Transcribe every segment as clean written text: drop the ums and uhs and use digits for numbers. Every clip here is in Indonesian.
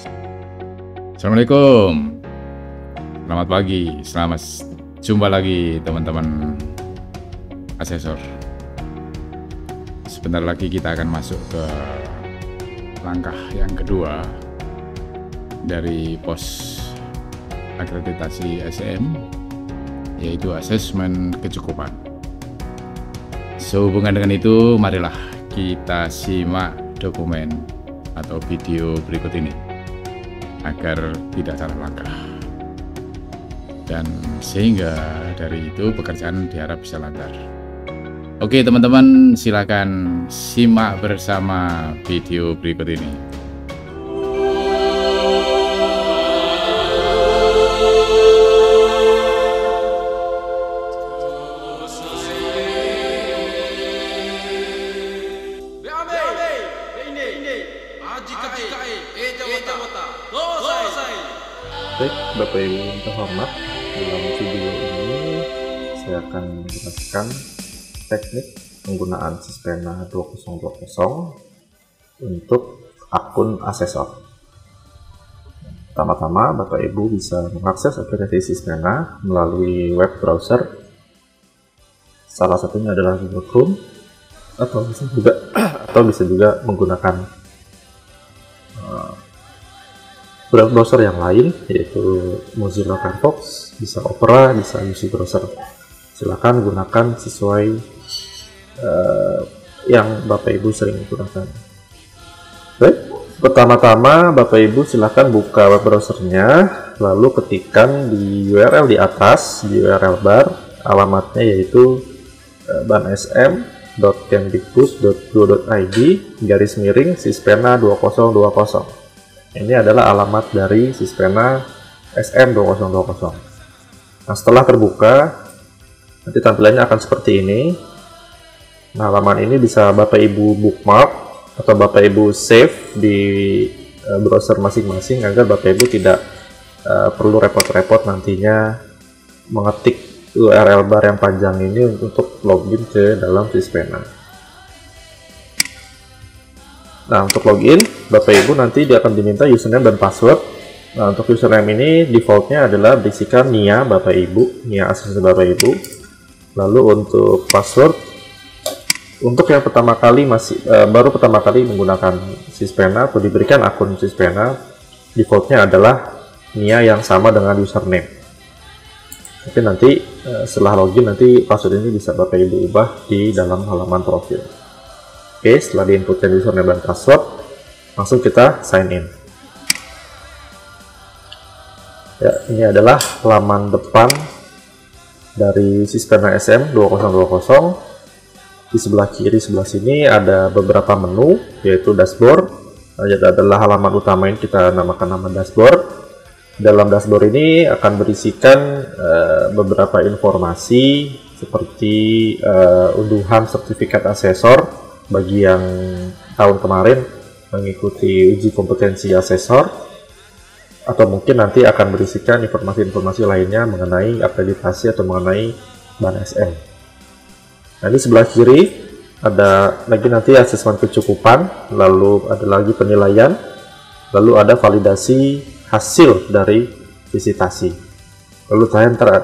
Assalamualaikum, selamat pagi, selamat jumpa lagi teman-teman asesor. Sebentar lagi kita akan masuk ke langkah yang kedua dari pos akreditasi ASN, yaitu asesmen kecukupan. Sehubungan dengan itu, marilah kita simak dokumen atau video berikut ini agar tidak salah langkah, dan sehingga dari itu pekerjaan diharap bisa lancar. Oke teman-teman, silakan simak bersama video berikut ini. Baik, Bapak Ibu yang terhormat, dalam video ini saya akan menjelaskan teknik penggunaan Sispena 2020 untuk akun asesor. Pertama-tama, Bapak Ibu bisa mengakses aplikasi Sispena melalui web browser. Salah satunya adalah Google Chrome, atau bisa juga menggunakan browser yang lain, yaitu Mozilla Firefox, bisa Opera, bisa UC Browser. Silakan gunakan sesuai yang Bapak Ibu sering gunakan. Baik, pertama-tama Bapak Ibu silakan buka web browsernya, lalu ketikkan di URL di atas, di URL bar, alamatnya yaitu bansm.kemdikbud.go.id/Sispena 2020. Ini adalah alamat dari Sispena SM 2020. Nah, setelah terbuka, nanti tampilannya akan seperti ini. Nah, halaman ini bisa Bapak Ibu bookmark atau Bapak Ibu save di browser masing-masing agar Bapak Ibu tidak perlu repot-repot nantinya mengetik URL bar yang panjang ini untuk login ke dalam Sispena. Nah, untuk login, Bapak Ibu nanti dia akan diminta username dan password. Nah, untuk username ini defaultnya adalah berisikan NIA Bapak Ibu, NIA asesor Bapak Ibu. Lalu untuk password, untuk yang baru pertama kali menggunakan Sispena atau diberikan akun Sispena, defaultnya adalah NIA yang sama dengan username. Tapi nanti setelah login, nanti password ini bisa Bapak Ibu ubah di dalam halaman profil. Oke, setelah diinputkan username dan password, langsung kita sign in. Ya, ini adalah halaman depan dari Sispena SM 2020. Di sebelah kiri sebelah sini ada beberapa menu, yaitu dashboard. Adalah halaman utama yang kita namakan nama dashboard. Dalam dashboard ini akan berisikan beberapa informasi seperti unduhan sertifikat asesor bagi yang tahun kemarin mengikuti uji kompetensi asesor, atau mungkin nanti akan berisikan informasi-informasi lainnya mengenai akreditasi atau mengenai BAN SM. Nah, di sebelah kiri ada lagi nanti asesmen kecukupan, lalu ada lagi penilaian, lalu ada validasi hasil dari visitasi, lalu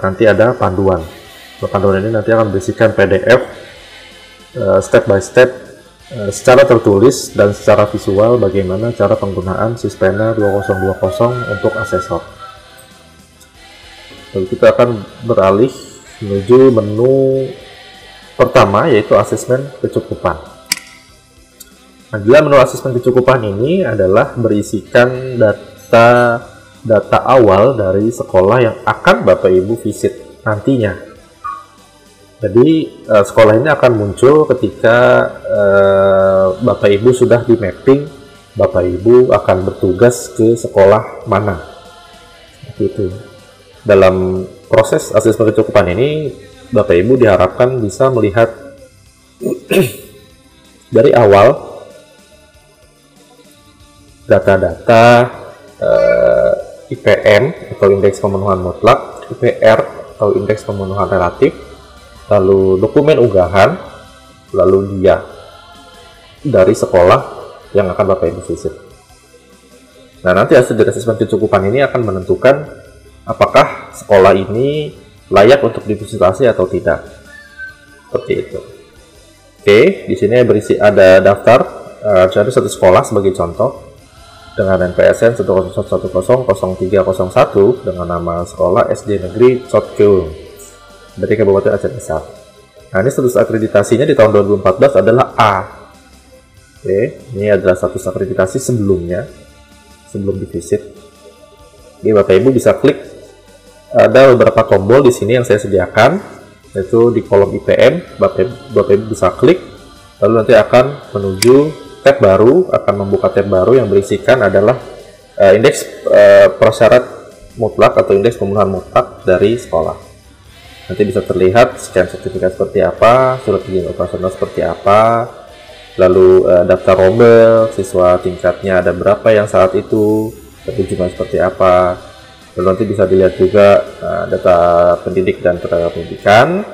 nanti ada panduan. Panduan ini nanti akan berisikan PDF step by step secara tertulis dan secara visual bagaimana cara penggunaan Sispena 2020 untuk asesor. Lalu kita akan beralih menuju menu pertama, yaitu asesmen kecukupan. Nah, menu asesmen kecukupan ini adalah berisikan data awal dari sekolah yang akan Bapak Ibu visit nantinya. Jadi sekolah ini akan muncul ketika Bapak Ibu sudah di mapping, Bapak Ibu akan bertugas ke sekolah mana. Seperti itu. Dalam proses asesmen kecukupan ini, Bapak Ibu diharapkan bisa melihat dari awal data-data IPM atau indeks pemenuhan mutlak, IPR atau indeks pemenuhan relatif, lalu dokumen unggahan, lalu dia dari sekolah yang akan Bapak Ibu visit. Nah, nanti hasil dari asesmen kecukupan ini akan menentukan apakah sekolah ini layak untuk divisitasi atau tidak. Seperti itu. Oke, di sini berisi ada daftar ada satu sekolah sebagai contoh dengan NPSN 101100301 dengan nama sekolah SD Negeri Cotkeul dari Kabupaten Aceh Besar. Nah, ini status akreditasinya di tahun 2014 adalah A. Oke, ini adalah status akreditasi sebelum divisit. Jadi Bapak Ibu bisa klik, ada beberapa tombol di sini yang saya sediakan, yaitu di kolom IPM. Bapak Ibu bisa klik, lalu nanti akan menuju tab baru, akan membuka tab baru yang berisikan adalah indeks prasyarat mutlak atau indeks pemenuhan mutlak dari sekolah. Nanti bisa terlihat scan sertifikat seperti apa, surat izin operasional seperti apa, lalu daftar rombel, siswa tingkatnya ada berapa yang saat itu, jumlah seperti apa. Lalu nanti bisa dilihat juga data pendidik dan tenaga pendidikan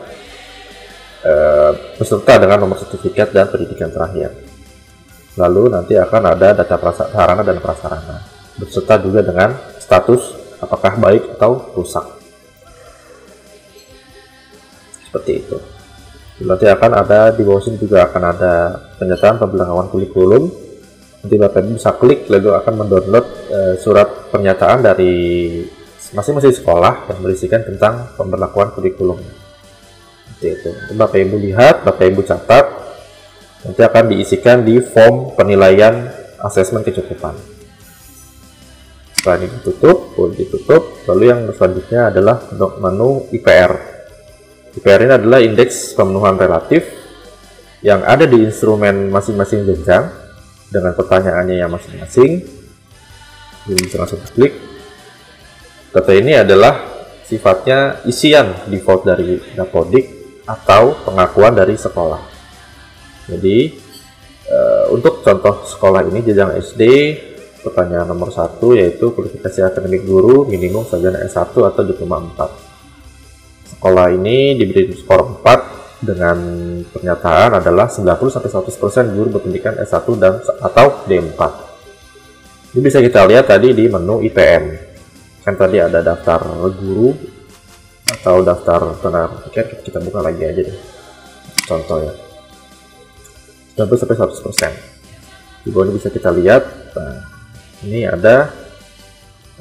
beserta dengan nomor sertifikat dan pendidikan terakhir. Lalu nanti akan ada data sarana dan prasarana beserta juga dengan status apakah baik atau rusak. Seperti itu. Nanti akan ada di bawah sini juga akan ada pernyataan pemberlakuan kurikulum. Nanti Bapak Ibu bisa klik lalu akan mendownload surat pernyataan dari masing-masing sekolah yang berisikan tentang pemberlakuan kurikulum. Seperti itu. Nanti Bapak Ibu lihat, Bapak Ibu catat, nanti akan diisikan di form penilaian asesmen kecukupan. Setelah ini ditutup, lalu yang selanjutnya adalah menu IPR. IPR ini adalah indeks pemenuhan relatif yang ada di instrumen masing-masing jenjang dengan pertanyaannya yang masing-masing. Jadi bisa langsung klik. Data ini adalah sifatnya isian default dari Dapodik atau pengakuan dari sekolah. Jadi untuk contoh sekolah ini jenjang SD, pertanyaan nomor 1 yaitu kualifikasi akademik guru minimum sarjana S1 atau diploma 4. Sekolah ini diberi skor 4 dengan pernyataan adalah 90-100% guru berpendidikan S1 dan atau D4. Ini bisa kita lihat tadi di menu IPM. Kan tadi ada daftar guru atau daftar tenaga pendidikan, kita buka lagi aja deh. Contoh ya. 90-100%. Di bawah ini bisa kita lihat. Nah, ini ada.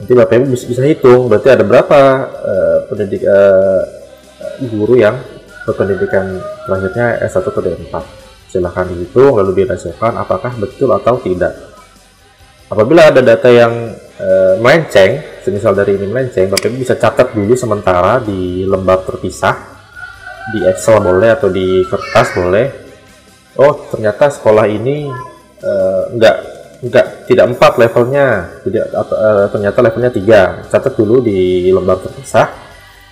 Nanti Bapak Ibu bisa hitung berarti ada berapa guru yang berpendidikan terakhirnya S1 atau D4. Silahkan dihitung lalu dirasakan apakah betul atau tidak. Apabila ada data yang melenceng, semisal dari ini melenceng, Bapak Ibu bisa catat dulu sementara di lembar terpisah, di Excel boleh atau di kertas boleh. Oh, ternyata sekolah ini tidak 4 levelnya, ternyata levelnya 3. Catat dulu di lembar terpisah.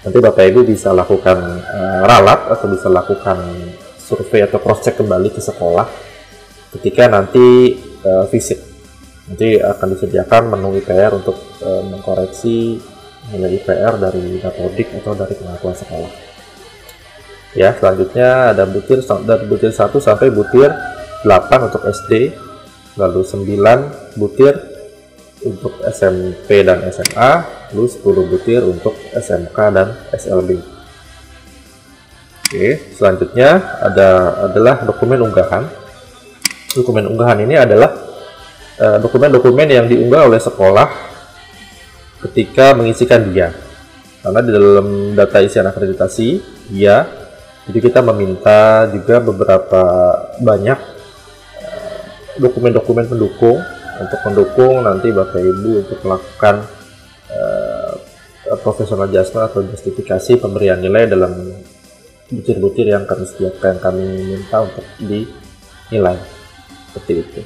Nanti Bapak Ibu bisa lakukan ralat atau bisa lakukan survei atau cross check kembali ke sekolah ketika nanti visit. Nanti akan disediakan menu IPR untuk mengkoreksi nilai IPR dari Dapodik atau dari pengakuan sekolah. Ya, selanjutnya ada butir 1 sampai butir 8 untuk SD, lalu 9 butir untuk SMP dan SMA, lalu 10 butir untuk SMK dan SLB. Oke, selanjutnya adalah dokumen unggahan. Dokumen unggahan ini adalah dokumen-dokumen yang diunggah oleh sekolah ketika mengisikan dia. Karena di dalam data isian akreditasi dia, jadi kita meminta juga beberapa banyak dokumen-dokumen pendukung untuk mendukung nanti Bapak Ibu untuk melakukan professional adjustment atau justifikasi pemberian nilai dalam butir-butir yang kami sediakan, kami minta untuk dinilai seperti itu.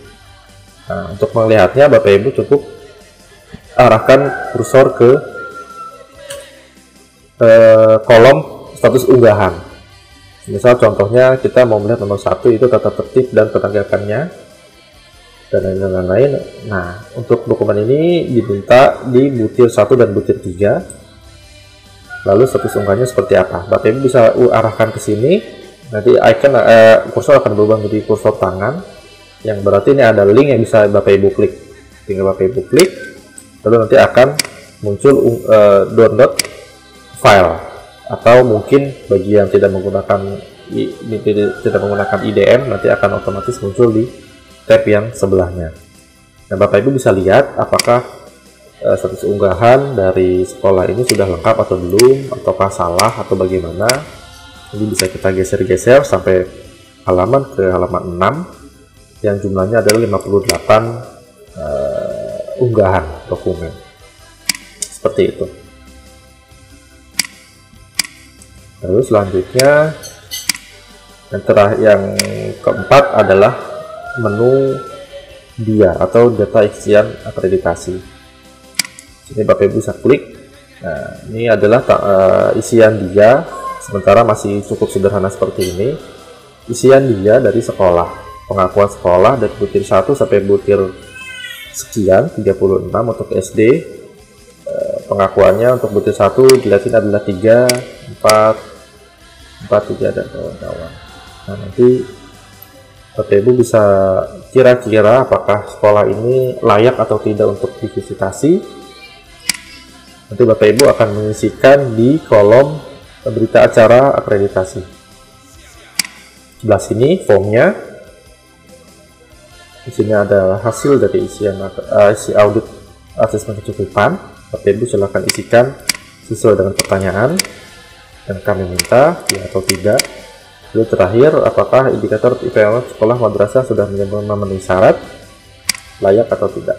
Nah, untuk melihatnya Bapak Ibu cukup arahkan kursor ke kolom status unggahan. Misal contohnya kita mau melihat nomor 1 itu tata tertib dan penegakannya dan lain-lain. Nah, untuk dokumen ini diminta di butir 1 dan butir 3. Lalu status unggahannya seperti apa? Bapak Ibu bisa arahkan ke sini. Nanti icon kursor akan berubah menjadi kursor tangan, yang berarti ini ada link yang bisa Bapak Ibu klik. Tinggal Bapak Ibu klik, lalu nanti akan muncul download file, atau mungkin bagi yang tidak menggunakan IDM nanti akan otomatis muncul di tab yang sebelahnya. Nah, Bapak Ibu bisa lihat apakah status unggahan dari sekolah ini sudah lengkap atau belum, ataukah salah atau bagaimana. Ini bisa kita geser-geser sampai halaman ke halaman 6 yang jumlahnya adalah 58 unggahan dokumen. Seperti itu. Lalu selanjutnya yang keempat adalah menu dia atau data isian akreditasi. Sini Bapak Ibu bisa klik. Nah, ini adalah isian dia, sementara masih cukup sederhana seperti ini. Isian dia dari sekolah, pengakuan sekolah dari butir 1 sampai butir sekian, 36 untuk SD. Pengakuannya untuk butir 1 dilihatin adalah 3, 4, 3 dan kawan-kawan. Nah, nanti Bapak Ibu bisa kira-kira apakah sekolah ini layak atau tidak untuk divisitasi. Nanti Bapak Ibu akan mengisikan di kolom berita acara akreditasi. Sebelah sini formnya. Di sini ada hasil dari isi audit asesmen kecukupan. Bapak Ibu silakan isikan sesuai dengan pertanyaan yang kami minta, ya atau tidak. Lalu terakhir, apakah indikator IPM sekolah madrasah sudah memenuhi syarat, layak atau tidak.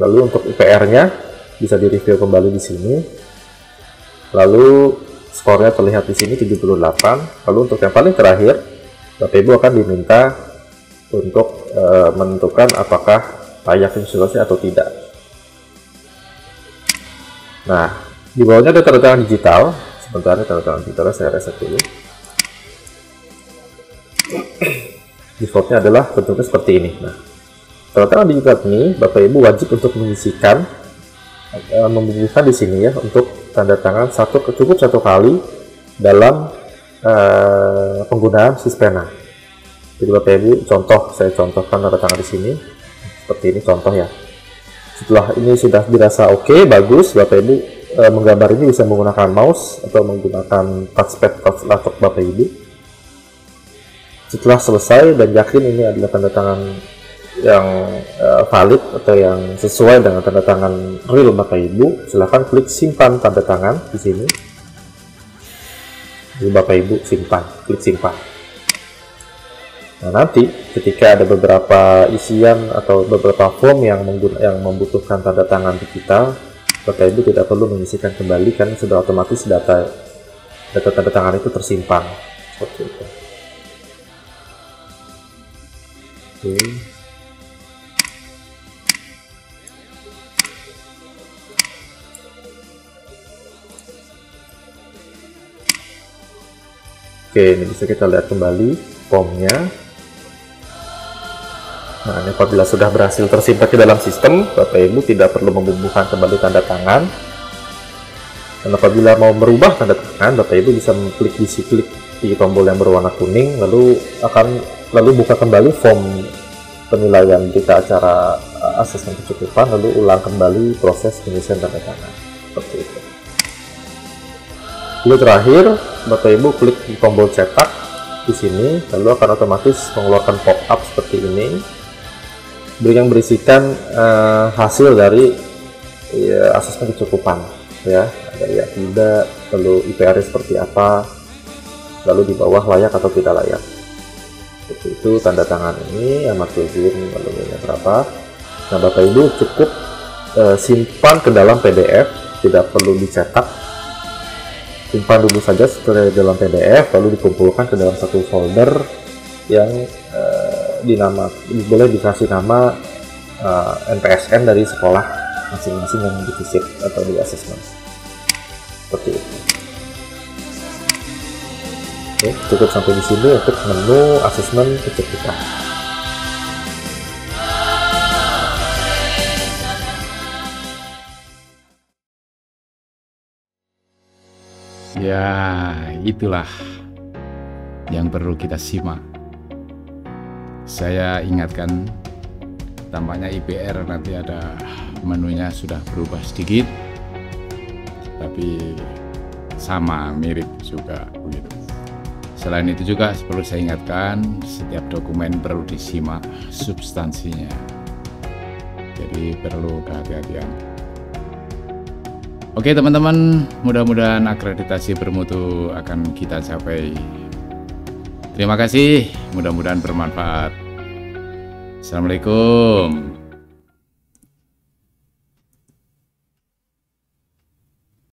Lalu untuk IPR-nya bisa direview kembali di sini. Lalu skornya terlihat di sini 78. Lalu untuk yang paling terakhir, Bapak Ibu akan diminta untuk menentukan apakah layak divisitasi atau tidak. Nah, di bawahnya ada tanda tangan digital. Sebentar, tanda tangan digital saya reset dulu. Defaultnya adalah bentuknya seperti ini. Nah, tanda tangan digital ini Bapak Ibu wajib untuk mengisikan, membubuhkan di sini ya, untuk tanda tangan cukup satu kali dalam penggunaan Sispena. Jadi Bapak Ibu saya contohkan tanda tangan di sini seperti ini contoh ya. Setelah ini sudah dirasa oke, bagus, Bapak Ibu menggambar ini bisa menggunakan mouse atau menggunakan touchpad laptop Bapak Ibu. Setelah selesai dan yakin ini adalah tanda tangan yang valid atau yang sesuai dengan tanda tangan real Bapak Ibu, silahkan klik simpan tanda tangan di sini. Jadi Bapak Ibu klik simpan. Nah, nanti ketika ada beberapa isian atau beberapa form yang membutuhkan tanda tangan digital, Bapak Ibu tidak perlu mengisikan kembali karena sudah otomatis data tanda tangan itu tersimpan seperti itu. Oke, ini bisa kita lihat kembali formnya. Nah, ini apabila sudah berhasil tersimpan ke dalam sistem, Bapak Ibu tidak perlu membubuhkan kembali tanda tangan. Dan apabila mau merubah tanda tangan, Bapak Ibu bisa klik di tombol yang berwarna kuning, lalu buka kembali form penilaian berita acara asesmen kecukupan, lalu ulang kembali proses pengisian tanda tangan. Seperti itu. Lalu terakhir, Bapak Ibu klik di tombol cetak di sini, lalu akan otomatis mengeluarkan pop-up seperti ini. Yang berisikan hasil dari asesmen kecukupan, ya, ada ya tidak, lalu IPR seperti apa, lalu di bawah layak atau tidak layak. Seperti itu tanda tangan ini, amat izin, lalu ini berapa. Nah, Bapak Ibu cukup simpan ke dalam PDF, tidak perlu dicetak. Simpan dulu saja setelah dalam PDF, lalu dikumpulkan ke dalam satu folder yang boleh dikasih nama NPSN dari sekolah masing-masing yang divisit atau di asesmen. Seperti itu. Oke, cukup sampai di sini untuk menu asesmen kecukupan. Ya, itulah yang perlu kita simak. Saya ingatkan tampaknya IPR nanti ada menunya sudah berubah sedikit, tapi sama mirip juga begitu. Selain itu juga perlu saya ingatkan, setiap dokumen perlu disimak substansinya, jadi perlu kehati-hatian. Oke teman-teman, mudah-mudahan akreditasi bermutu akan kita capai. Terima kasih, mudah-mudahan bermanfaat. Assalamualaikum.